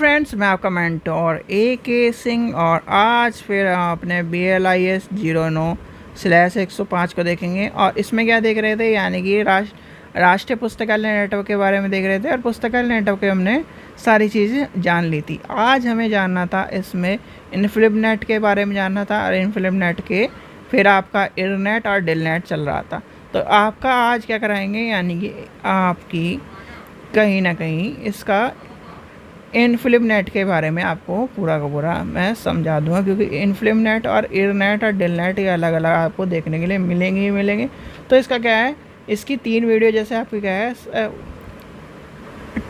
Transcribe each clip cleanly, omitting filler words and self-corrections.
Friends, मैं आपका mentor AK Singh और आज फिर हम अपने BLIS 09/105 को देखेंगे। और इसमें क्या देख रहे थे, यानी कि राष्ट्रीय पुस्तकालय नेटवर्क के बारे में देख रहे थे। और पुस्तकालय नेटवर्क के हमने सारी चीज़ें जान ली थी। आज हमें जानना था इसमें इनफ्लिबनेट के बारे में जानना था। और इनफ्लिबनेट के फिर आपका इरनेट और डिलनेट चल रहा था। तो आपका आज क्या कराएंगे, यानी कि आपकी कहीं ना कहीं इसका इनफ्लिबनेट के बारे में आपको पूरा का पूरा मैं समझा दूंगा, क्योंकि इनफ्लिबनेट और इरनेट और डिलनेट ये अलग अलग आपको देखने के लिए मिलेंगे ही मिलेंगे। तो इसका क्या है, इसकी 3 वीडियो जैसे आपकी क्या है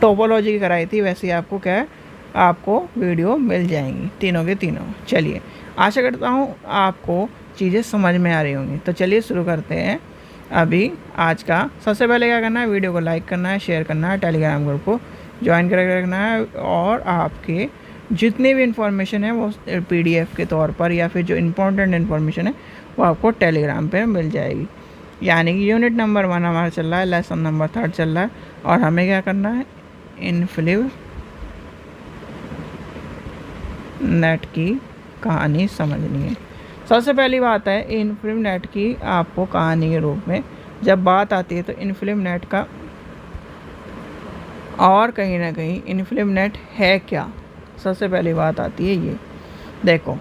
टोपोलॉजी की कराई थी, वैसे ही आपको क्या है आपको वीडियो मिल जाएंगी तीनों के तीनों। चलिए, आशा करता हूँ आपको चीज़ें समझ में आ रही होंगी। तो चलिए शुरू करते हैं अभी आज का। सबसे पहले क्या करना है, वीडियो को लाइक करना है, शेयर करना है, टेलीग्राम ग्रुप को ज्वाइन करके रखना है। और आपके जितनी भी इंफॉर्मेशन है वो PDF के तौर पर या फिर जो इम्पोर्टेंट इन्फॉर्मेशन है वो आपको टेलीग्राम पे मिल जाएगी। यानी कि यूनिट नंबर 1 हमारा चल रहा है, लेसन नंबर 3 चल रहा है। और हमें क्या करना है, इनफ्लिबनेट की कहानी समझनी है। सबसे पहली बात है, इनफ्लिबनेट की आपको कहानी के रूप में जब बात आती है तो इनफ्लिबनेट का और कहीं ना कहीं इनफ्लिबनेट है क्या, सबसे पहली बात आती है ये। देखो,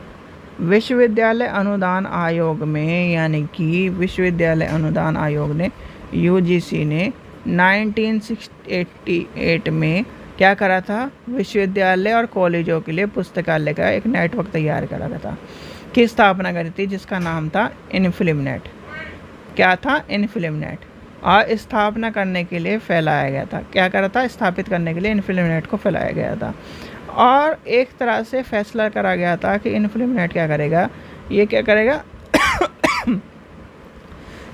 विश्वविद्यालय अनुदान आयोग में, यानी कि विश्वविद्यालय अनुदान आयोग ने UGC ने 1988 में क्या करा था, विश्वविद्यालय और कॉलेजों के लिए पुस्तकालय का एक नेटवर्क तैयार करा था, की स्थापना करी थी, जिसका नाम था इनफ्लिबनेट। क्या था, इनफ्लिबनेट। और स्थापना करने के लिए फैलाया गया था, क्या करा था, स्थापित करने के लिए इनफ्लिबनेट को फैलाया गया था। और एक तरह से फैसला करा गया था कि इनफ्लिबनेट क्या करेगा, ये क्या करेगा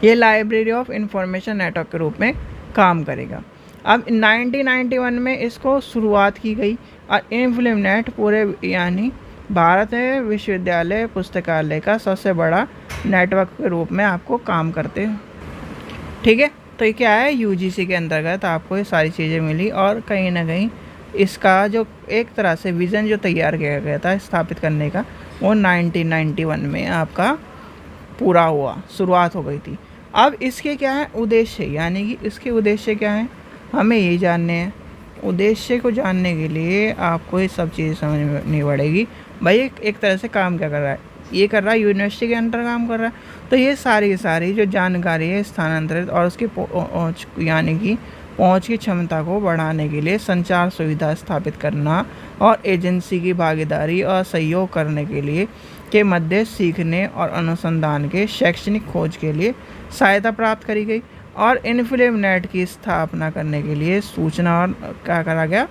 ये लाइब्रेरी ऑफ इंफॉर्मेशन नेटवर्क के रूप में काम करेगा। अब 1991 में इसको शुरुआत की गई। और इनफ्लिबनेट पूरे यानी भारत में विश्वविद्यालय पुस्तकालय का सबसे बड़ा नेटवर्क के रूप में आपको काम करते हैं। ठीक है, तो ये क्या है, UGC के अंतर्गत आपको ये सारी चीज़ें मिली। और कहीं ना कहीं इसका जो एक तरह से विज़न जो तैयार किया गया था स्थापित करने का, वो 1991 में आपका पूरा हुआ, शुरुआत हो गई थी। अब इसके क्या है उद्देश्य, यानी कि इसके उद्देश्य क्या है हमें ये जानने हैं। उद्देश्य को जानने के लिए आपको ये सब चीज़ें समझनी पड़ेगी। भाई एक तरह से काम क्या कर रहा है, ये कर रहा है यूनिवर्सिटी के अंदर काम कर रहा है। तो ये सारी जो जानकारी है स्थानांतरित और उसकी यानी कि पहुंच की क्षमता को बढ़ाने के लिए संचार सुविधा स्थापित करना और एजेंसी की भागीदारी और सहयोग करने के लिए के मध्य सीखने और अनुसंधान के शैक्षणिक खोज के लिए सहायता प्राप्त करी गई। और इनफ्लिबनेट की स्थापना करने के लिए सूचना और क्या करा गया,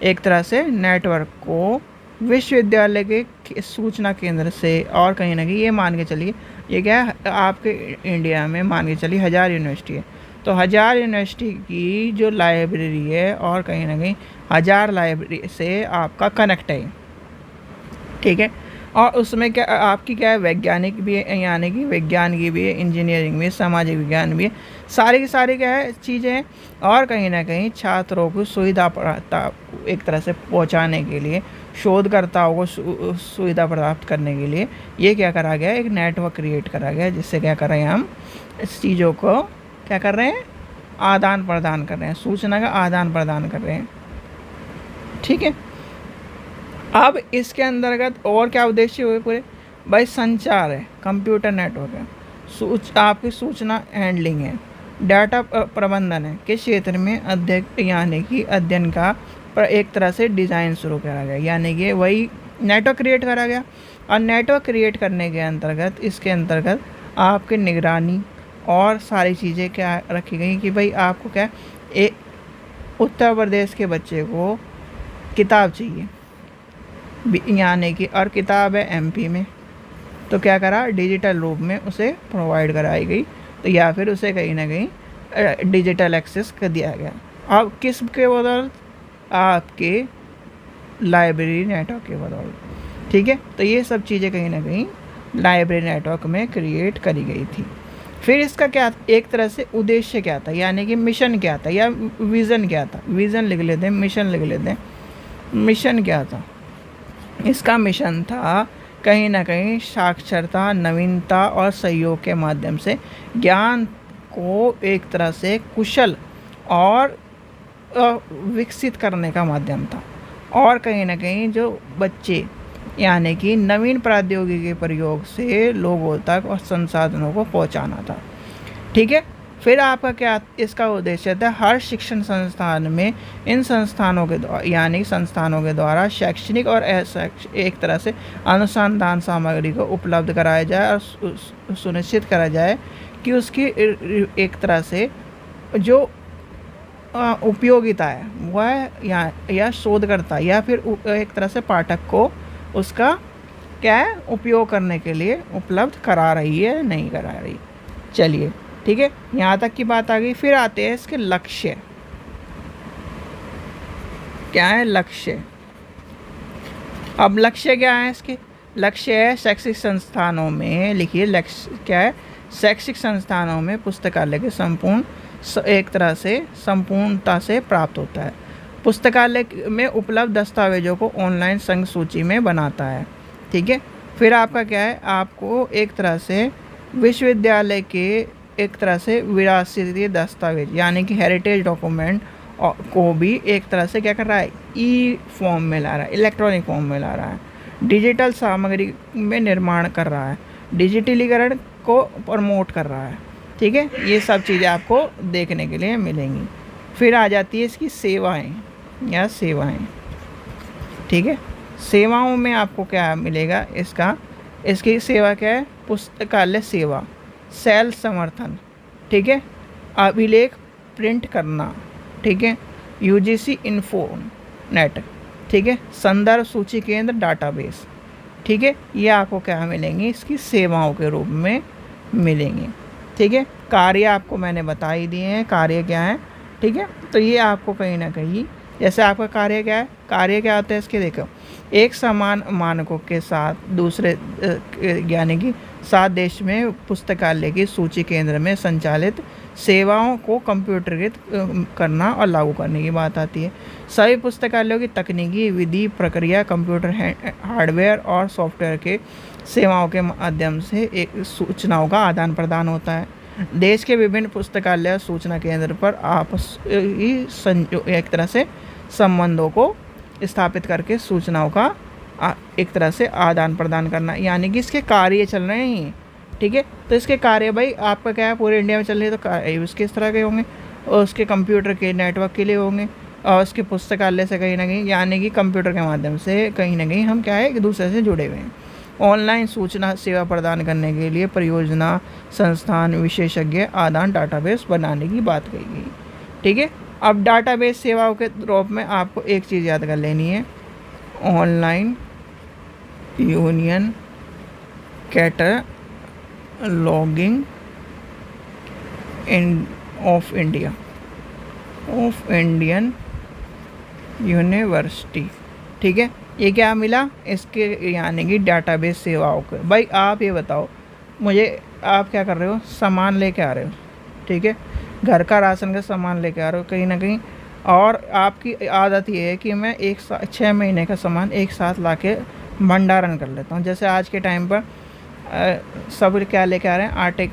एक तरह से नेटवर्क को विश्वविद्यालय के सूचना केंद्र से, और कहीं ना कहीं ये मान के चलिए, ये क्या है आपके इंडिया में मान के चलिए 1000 यूनिवर्सिटी है। तो 1000 यूनिवर्सिटी की जो लाइब्रेरी है, और कहीं ना कहीं 1000 लाइब्रेरी से आपका कनेक्ट है। ठीक है, और उसमें क्या आपकी क्या है, वैज्ञानिक भी है, यानी कि विज्ञान की भी है, इंजीनियरिंग भी है, सामाजिक विज्ञान भी है, सारी की सारी क्या है चीज़ें हैं। और कहीं ना कहीं छात्रों को सुविधा एक तरह से पहुंचाने के लिए, शोधकर्ताओं को सुविधा प्राप्त करने के लिए ये क्या करा गया, एक नेटवर्क क्रिएट करा गया, जिससे क्या कर रहे हैं हम इस चीज़ों को क्या कर रहे हैं, आदान प्रदान कर रहे हैं, सूचना का आदान प्रदान कर रहे हैं। ठीक है, अब इसके अंतर्गत और क्या उद्देश्य हुए पूरे, भाई संचार है, कंप्यूटर नेटवर्क है, आपकी सूचना हैंडलिंग है, डाटा प्रबंधन है के क्षेत्र में यानी कि अध्ययन का एक तरह से डिज़ाइन शुरू करा गया, यानी कि वही नेटवर्क क्रिएट करा गया। और नेटवर्क क्रिएट करने के अंतर्गत इसके अंतर्गत आपकी निगरानी और सारी चीज़ें क्या रखी गई कि भाई आपको क्या उत्तर प्रदेश के बच्चे को किताब चाहिए, यानी कि और किताब है MP में, तो क्या करा, डिजिटल रूप में उसे प्रोवाइड कराई गई। तो या फिर उसे कहीं ना कहीं डिजिटल एक्सेस कर दिया गया। अब किस के बदौलत, आपके लाइब्रेरी नेटवर्क के बदौलत। ठीक है, तो ये सब चीज़ें कहीं ना कहीं लाइब्रेरी नेटवर्क में क्रिएट करी गई थी। फिर इसका क्या एक तरह से उद्देश्य क्या था, यानी कि मिशन क्या था या विज़न क्या था। विज़न लिख लेते हैं, मिशन लिख लेते हैं। मिशन क्या था? इसका मिशन था कहीं ना कहीं साक्षरता, नवीनता और सहयोग के माध्यम से ज्ञान को एक तरह से कुशल और विकसित करने का माध्यम था, और कहीं ना कहीं जो बच्चे यानी कि नवीन प्रौद्योगिकी के प्रयोग से लोगों तक और संसाधनों को पहुंचाना था। ठीक है, फिर आपका क्या इसका उद्देश्य था? हर शिक्षण संस्थान में इन संस्थानों के द्वारा यानी संस्थानों के द्वारा शैक्षणिक और एक तरह से अनुसंधान सामग्री को उपलब्ध कराया जाए और सुनिश्चित करा जाए कि उसकी एक तरह से जो उपयोगिता है वह या शोधकर्ता या फिर एक तरह से पाठक को उसका क्या है उपयोग करने के लिए उपलब्ध करा रही है, नहीं करा रही। चलिए ठीक है, यहाँ तक की बात आ गई। फिर आते हैं इसके लक्ष्य। क्या है लक्ष्य? अब लक्ष्य क्या है इसके? लक्ष्य है शैक्षिक संस्थानों में, लिखिए लक्ष्य क्या है? शैक्षिक संस्थानों में पुस्तकालय के संपूर्ण एक तरह से संपूर्णता से प्राप्त होता है। पुस्तकालय में उपलब्ध दस्तावेजों को ऑनलाइन संघ सूची में बनाता है। ठीक है, फिर आपका क्या है? आपको एक तरह से विश्वविद्यालय के एक तरह से विरासती दस्तावेज यानी कि हेरिटेज डॉक्यूमेंट को भी एक तरह से क्या कर रहा है? ई फॉर्म में ला रहा है, इलेक्ट्रॉनिक फॉर्म में ला रहा है, डिजिटल सामग्री में निर्माण कर रहा है, डिजिटलीकरण को प्रमोट कर रहा है। ठीक है, ये सब चीज़ें आपको देखने के लिए मिलेंगी। फिर आ जाती है इसकी सेवाएं या सेवाएं। ठीक है, सेवाओं में आपको क्या मिलेगा? इसकी सेवा क्या है? पुस्तकालय सेवा, सेल समर्थन, ठीक है, अभिलेख प्रिंट करना, ठीक है, यूजीसी इन्फो नेट, ठीक है, संदर्भ सूची केंद्र डाटाबेस। ठीक है, ये आपको क्या मिलेंगी? इसकी सेवाओं के रूप में मिलेंगी। ठीक है, कार्य आपको मैंने बता ही दिए हैं, कार्य क्या है। ठीक है, तो ये आपको कहीं ना कहीं जैसे आपका कार्य क्या है? कार्य क्या होता है इसके? देखो, एक समान मानकों के साथ दूसरे यानी कि 7 देश में पुस्तकालय की सूची केंद्र में संचालित सेवाओं को कंप्यूटरीकृत करना और लागू करने की बात आती है। सभी पुस्तकालयों की तकनीकी विधि प्रक्रिया कंप्यूटर हार्डवेयर और सॉफ्टवेयर के सेवाओं के माध्यम से एक सूचनाओं का आदान प्रदान होता है। देश के विभिन्न पुस्तकालय सूचना केंद्र पर आपस एक तरह से संबंधों को स्थापित करके सूचनाओं का एक तरह से आदान प्रदान करना, यानी कि इसके कार्य चल रहे हैं। ठीक है, तो इसके कार्य भाई आपका क्या है? पूरे इंडिया में चल रही है, तो कार्य उसके इस तरह के होंगे और उसके कंप्यूटर के नेटवर्क के लिए होंगे और उसके पुस्तकालय से कहीं ना कहीं यानी कि कंप्यूटर के माध्यम से कहीं ना कहीं हम क्या है एक दूसरे से जुड़े हुए हैं। ऑनलाइन सूचना सेवा प्रदान करने के लिए परियोजना संस्थान विशेषज्ञ आदान डाटाबेस बनाने की बात कही गई। ठीक है, अब डाटाबेस सेवाओं के रूप में आपको एक चीज़ याद कर लेनी है, online union cataloguing of Indian university. ठीक है, ये क्या मिला? इसके यानी कि डाटाबेस सेवाओं के। भाई आप ये बताओ मुझे, आप क्या कर रहे हो? सामान लेके आ रहे हो, ठीक है, घर का राशन का सामान लेके आ रहे हो कहीं ना कहीं, और आपकी आदत ये है कि मैं 6 महीने का सामान एक साथ लाके भंडारण कर लेता हूँ। जैसे आज के टाइम पर सब क्या लेके आ रहे हैं? आटे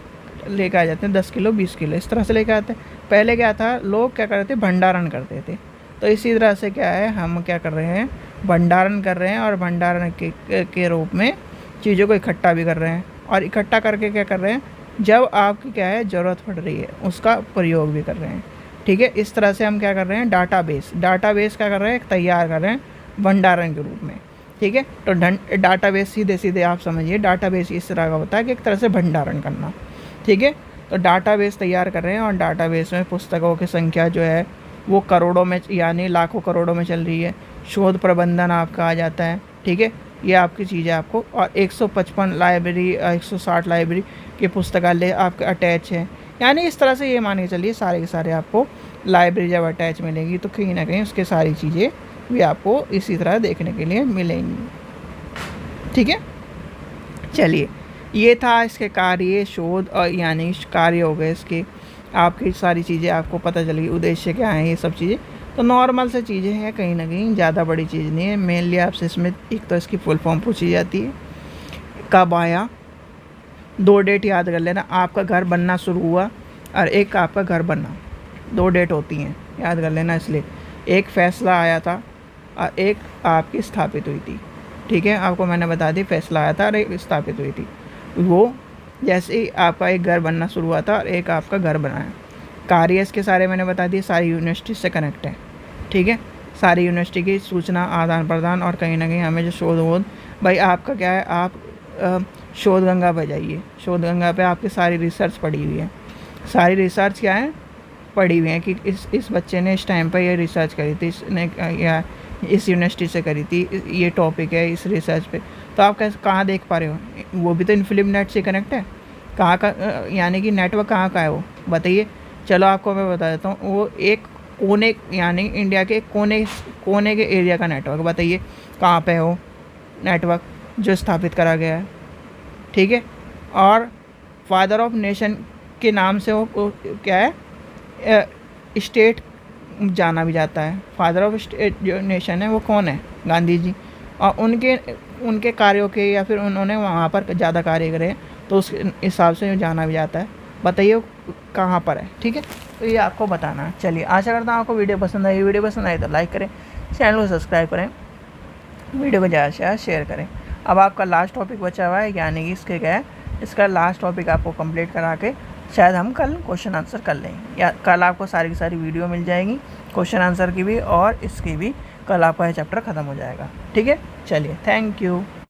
लेके आ जाते हैं 10 किलो 20 किलो, इस तरह से लेके आते हैं। पहले क्या था? लोग क्या करते थे? भंडारण करते थे। तो इसी तरह से क्या है, हम क्या कर रहे हैं? भंडारण कर रहे हैं, और भंडारण के रूप में चीज़ों को इकट्ठा भी कर रहे हैं, और इकट्ठा करके क्या कर रहे हैं? जब आपकी क्या है ज़रूरत पड़ रही है उसका प्रयोग भी कर रहे हैं। ठीक है, इस तरह से हम क्या कर रहे हैं? डाटाबेस क्या कर रहे हैं? तैयार कर रहे हैं भंडारण के रूप में। ठीक है, तो डाटाबेस सीधे सीधे आप समझिए, डाटाबेस इस तरह का होता है कि एक तरह से भंडारण करना। ठीक है, तो डाटाबेस तैयार कर रहे हैं, और डाटाबेस में पुस्तकों की संख्या जो है वो करोड़ों में यानी लाखों करोड़ों में चल रही है। शोध प्रबंधन आपका आ जाता है। ठीक है, ये आपकी चीज़ें आपको, और 155 लाइब्रेरी 160 लाइब्रेरी के पुस्तकालय आपके अटैच है। यानी इस तरह से ये मान के चलिए सारे के सारे आपको लाइब्रेरी जब अटैच मिलेगी तो कहीं ना कहीं उसके सारी चीज़ें भी आपको इसी तरह देखने के लिए मिलेंगी। ठीक है, चलिए ये था इसके कार्य, शोध और यानी कार्य हो गए इसके, आपकी सारी चीज़ें आपको पता चल गई, उद्देश्य क्या है ये सब चीज़ें। तो नॉर्मल से चीज़ें हैं, कहीं ना कहीं ज़्यादा बड़ी चीज़ नहीं है। मेनली आपसे इसमें एक तो इसकी फुल फॉर्म पूछी जाती है, कब आया, 2 डेट याद कर लेना, आपका घर बनना शुरू हुआ और एक आपका घर बनना, 2 डेट होती हैं, याद कर लेना। इसलिए एक फैसला आया था और एक आपकी स्थापित हुई थी। ठीक है, आपको मैंने बता दी, फैसला आया था और एक स्थापित हुई थी। वो जैसे ही आपका एक घर बनना शुरू हुआ था और एक आपका घर बनाया। कार्य इसके सारे मैंने बता दिए, सारी यूनिवर्सिटी से कनेक्ट है। ठीक है, सारी यूनिवर्सिटी की सूचना आदान प्रदान और कहीं ना कहीं हमें जो शोध वोध, भाई आपका क्या है, आप शोध गंगा पे जाइए, शोध गंगा पे आपकी सारी रिसर्च पड़ी हुई है। सारी रिसर्च क्या है, पड़ी हुई है कि इस बच्चे ने इस टाइम पर ये रिसर्च करी थी, इसने या इस यूनिवर्सिटी से करी थी, ये टॉपिक है इस रिसर्च पे। तो आप कैसे कहाँ देख पा रहे हो, वो भी तो इनफिल्म नेट से कनेक्ट है। कहाँ का यानी कि नेटवर्क कहाँ का है वो बताइए। चलो आपको मैं बता देता हूँ, वो एक कोने यानी इंडिया के कोने के एरिया का नेटवर्क, बताइए कहाँ पे है वो नेटवर्क जो स्थापित करा गया है। ठीक है, और फादर ऑफ नेशन के नाम से वो क्या है, स्टेट जाना भी जाता है। फादर ऑफ स्टेट जो नेशन है वो कौन है, गांधी जी। और उनके कार्यों के या फिर उन्होंने वहाँ पर ज़्यादा कार्य करे, तो उस हिसाब से जाना भी जाता है। बताइए कहाँ पर है। ठीक है, तो ये आपको बताना है। चलिए, आशा करता हूँ आपको वीडियो पसंद आई। वीडियो पसंद आई तो लाइक करें, चैनल को सब्सक्राइब करें, वीडियो को ज़्यादा से ज़्यादा शेयर करें। अब आपका लास्ट टॉपिक बचा हुआ है, यानी कि इसके क्या है, इसका लास्ट टॉपिक आपको कंप्लीट करा के शायद हम कल क्वेश्चन आंसर कर लें, या कल आपको सारी की सारी वीडियो मिल जाएगी क्वेश्चन आंसर की भी और इसकी भी। कल आपका ये चैप्टर ख़त्म हो जाएगा। ठीक है, चलिए, थैंक यू।